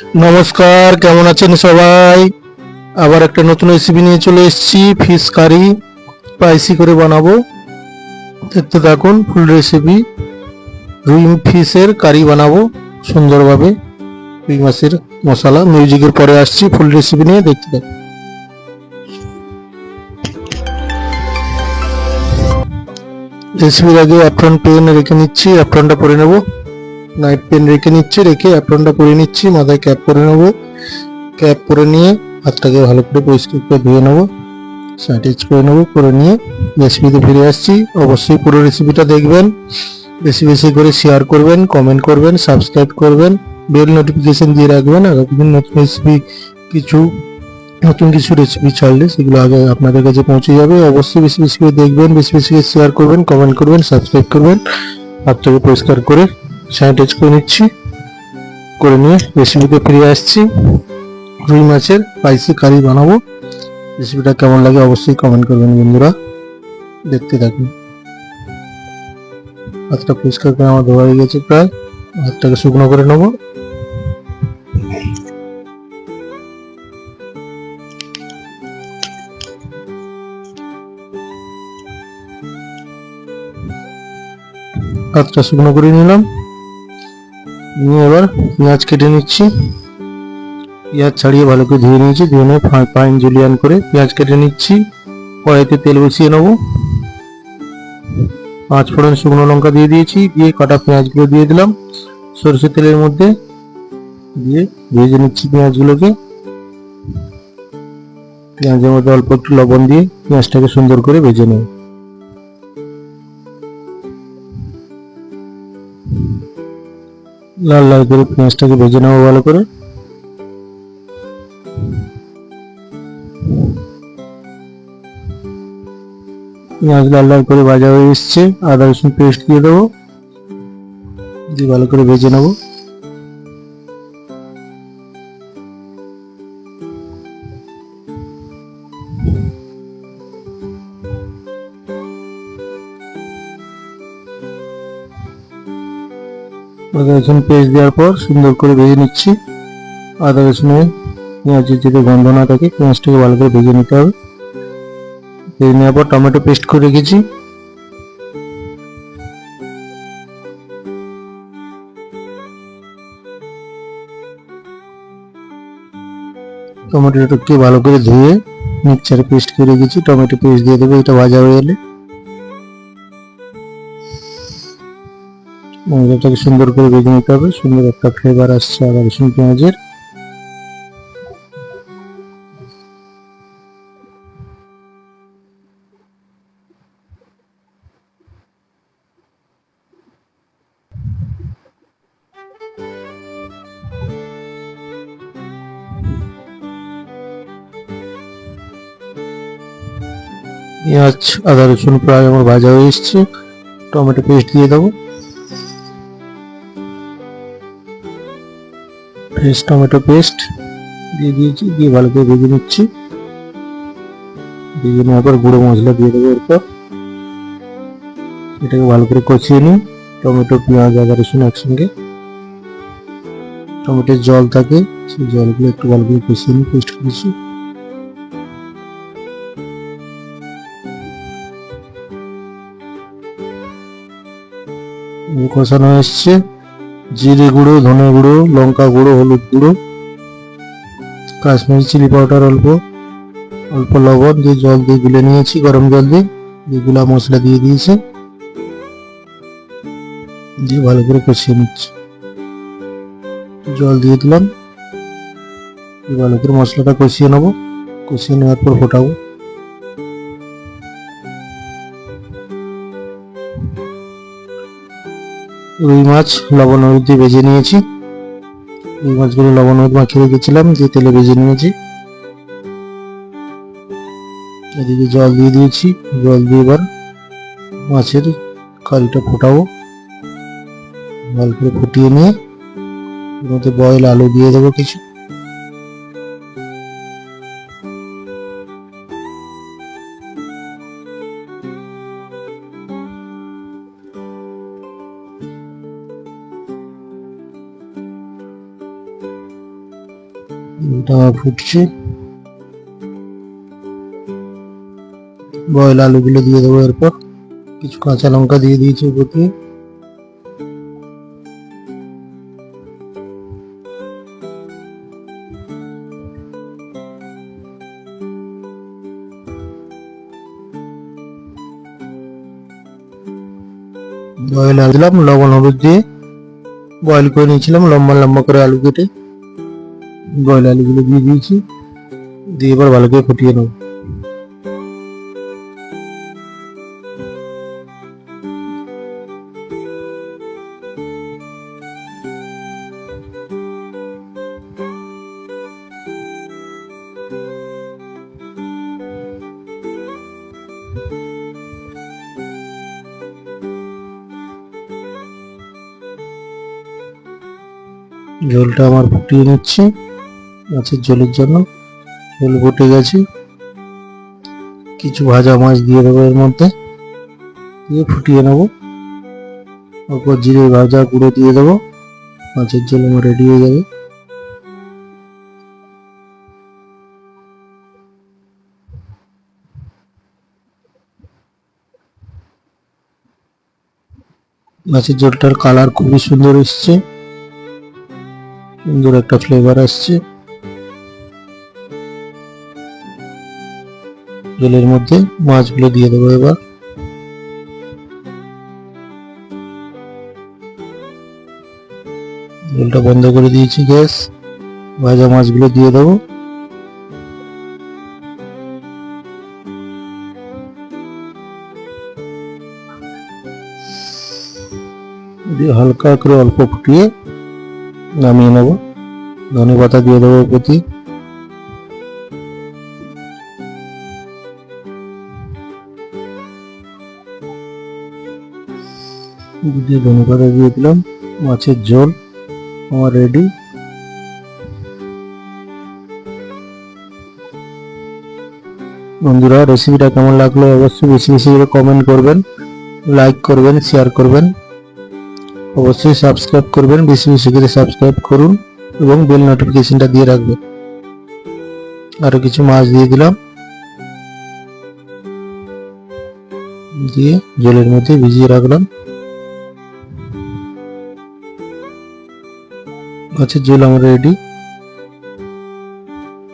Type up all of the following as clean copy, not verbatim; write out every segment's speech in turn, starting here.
নমস্কার, কেমন আছেন সবাই? আবার একটা নতুন রেসিপি নিয়ে চলে এসেছি। ফিশ কারি স্পাইসি করে বানাবো। দেখতে থাকুন ফুল রেসিপি। রুই ফিশের কারি বানাবো সুন্দরভাবে। রুই মাছের মশলা মিউজিকের পরে আসছি ফুল রেসিপি নিয়ে, দেখতে থাকুন। রেসিপির আগে অ্যাপ্রন পেন রেখে নিচ্ছি, অ্যাপ্রনটা পরে নেব। নাইট পেন রেখে নিচ্ছি, রেখে অ্যাপ্রনটা পরে নিচ্ছি, মাথায় ক্যাপ পরে নেবো। ক্যাপ পরে নিয়ে হাতটাকে ভালো করে পরিষ্কার করে ধুয়ে নেবো, স্যানিটাইজ করে নেবো। করে নিয়ে রেসিপিতে ফিরে আসছি। অবশ্যই পুরো রেসিপিটা দেখবেন, বেশি বেশি করে শেয়ার করবেন, কমেন্ট করবেন, সাবস্ক্রাইব করবেন, বেল নোটিফিকেশন দিয়ে রাখবেন। আগামী নতুন রেসিপি কিছু নতুন কিছু রেসিপি ছাড়লে সেগুলো আগে আপনাদের কাছে পৌঁছে যাবে। অবশ্যই বেশি বেশি করে দেখবেন, বেশি বেশি করে শেয়ার করবেন, কমেন্ট করবেন, সাবস্ক্রাইব করবেন। হাতটাকে পরিষ্কার করে স্যানিটাইজ করে নিচ্ছি। করে নিয়ে রেসিপিতে ফিরে আসছি। রুই মাছের স্পাইসি কারি বানাবো। রেসিপিটা কেমন লাগে অবশ্যই কমেন্ট করবেন বন্ধুরা, দেখতে থাকুন। হাতটা পরিষ্কার করে আমার ধোয়া হয়ে গেছে প্রায়। হাতটাকে শুকনো করে নেবো। হাতটা শুকনো করে নিলাম। নিয়ে এবার পেঁয়াজ কেটে নিচ্ছি। পেঁয়াজ ছাড়িয়ে ভালো করে ধুয়ে নিয়েছি, ধুয়ে নিয়ে ফাইন জুলিয়ান করে পেঁয়াজ কেটে নিচ্ছি। কড়াইতে তেল বসিয়ে নেবো। 5 ফোড়ন শুকনো লঙ্কা দিয়ে দিয়েছি, দিয়ে কাটা পেঁয়াজগুলো দিয়ে দিলাম সরষের তেলের মধ্যে। দিয়ে ভেজে নিচ্ছি পেঁয়াজগুলোকে। পেঁয়াজের মধ্যে অল্প একটু লবণ দিয়ে পেঁয়াজটাকে সুন্দর করে ভেজে নেব। লাল লাল করে পেঁয়াজটাকে ভেজে নেবো ভালো করে। পেঁয়াজ লাল লাল করে ভাজা হয়ে এসছে। আদা রসুন পেস্ট দিয়ে দেবো, দিয়ে ভালো করে ভেজে নেবো। আদা রসুন পেস্ট দেওয়ার পর সুন্দর করে ভেজে নিচ্ছি। আদা রসুনের পেঁয়াজের যদি গন্ধ না থাকে পেঁয়াজটাকে ভালো করে ভেজে নিতে হবে। ভেজে নেওয়ার পর টমেটো পেস্ট করে রেখেছি। টমেটোটাকে ভালো করে ধুয়ে মিক্সচারে পেস্ট করে রেখেছি। টমেটো পেস্ট দিয়ে দেবো এটা ভাজা হয়ে গেলে। মশলাটাকে সুন্দর করে ভেজে নিতে হবে, সুন্দর একটা ফ্লেভার আসছে আদা রসুন পেঁয়াজের। পেঁয়াজ আদা রসুন প্রায় আমার ভাজা হয়ে এসছে। টমেটো পেস্ট দিয়ে দেবো। ফ্রেশ টমেটো পেস্ট দিয়ে দিয়েছি, দিয়ে ভালো করে ভেজে নিচ্ছি। ভেজে নেওয়ার পর গুঁড়ো মশলা দিয়ে দেবো এরপর। এটাকে ভালো করে কষিয়ে নিই। টমেটো পেঁয়াজ আদা রসুন একসঙ্গে। টমেটোর জল থাকে, সেই জলগুলো একটু ভালো করে কষিয়ে নিই পেস্ট করেছি। কষানো এসছে। জিরে গুঁড়ো, ধনে গুঁড়ো, লঙ্কা গুঁড়ো, হলুদ গুঁড়ো, কাশ্মীরি চিলি পাউডার অল্প, অল্প লবণ দিয়ে জল দিয়ে গুলে নিয়েছি, গরম জল দিয়ে। গুলা মশলা দিয়ে দিয়েছি, দিয়ে ভালো করে কষিয়ে নিচ্ছি। জল দিয়ে দিলাম, ভালো করে মশলাটা কষিয়ে নেবো। কষিয়ে নেওয়ার পর ফোটাবো। রুই মাছ লবণ হলুদ দিয়ে ভেজে নিয়েছি। রুই মাছগুলো লবণ হলুদ মাখিয়ে রেখেছিলাম, দিয়ে তেলে ভেজে নিয়েছি। এদিকে জল দিয়ে দিয়েছি। জল দিয়ে এবার মাছের কারিটা ফোটাবো। ভালো করে ফুটিয়ে নিয়ে এর মধ্যে বয়েল আলু দিয়ে দেবো কিছু। এটা ফুটছে। বয়েল আলুগুলো দিয়ে দেবো, এরপর কিছু কাঁচা লঙ্কা দিয়ে দিয়েছি উপর দিয়ে। বয়েল আলু দিলাম, লবণ হলুদ দিয়ে বয়েল করে নিয়েছিলাম লম্বা লম্বা করে আলু কেটে। বয়েল আলুগুলো দিয়ে দিয়েছি, দিয়ে এবার ভালো করে ফুটিয়ে নেব। ঝোলটা আমার ফুটিয়ে নিচ্ছি মাছের ঝোলের জন্য। ঝোল ফুটে গেছে, কিছু ভাজা মাছ দিয়ে দেবো এর মধ্যে, দিয়ে ফুটিয়ে নেব। অল্প জিরে ভাজা গুঁড়ো দিয়ে দেবো, মাছের ঝোল আমার রেডি হয়ে যাবে। মাছের ঝোলটার কালার খুবই সুন্দর এসছে, সুন্দর একটা ফ্লেভার আসছে। ঝোলের মধ্যে মাছগুলো দিয়ে দেবো এবার। ঝোলটা বন্ধ করে দিয়েছি গ্যাস, ভাজা মাছগুলো দিয়ে দেবো। দিয়ে হালকা করে অল্প ফুটিয়ে নামিয়ে নেব। ধনে পাতা দিয়ে দেবো প্রতি। ধনে পাতা দিয়ে দিলাম, মাছের ঝোল আমার রেডি। বন্ধুরা, রেসিপিটা কেমন লাগলো অবশ্যই বেশি বেশি করে কমেন্ট করবেন, লাইক করবেন, শেয়ার করবেন, অবশ্যই সাবস্ক্রাইব করবেন। বেশি বেশি করে সাবস্ক্রাইব করুন এবং বেল নোটিফিকেশনটা দিয়ে রাখবেন। আরো কিছু মাছ দিয়ে দিলাম, দিয়ে জলের মধ্যে ভিজিয়ে রাখলাম। মাছের ঝোল আমার রেডি।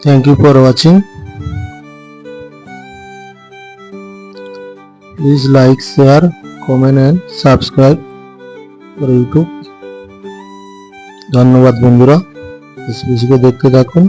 Thank you for watching. Please like, share, comment and subscribe for YouTube. ধন্যবাদ বন্ধুরা, বেশি বেশি করে দেখতে থাকুন।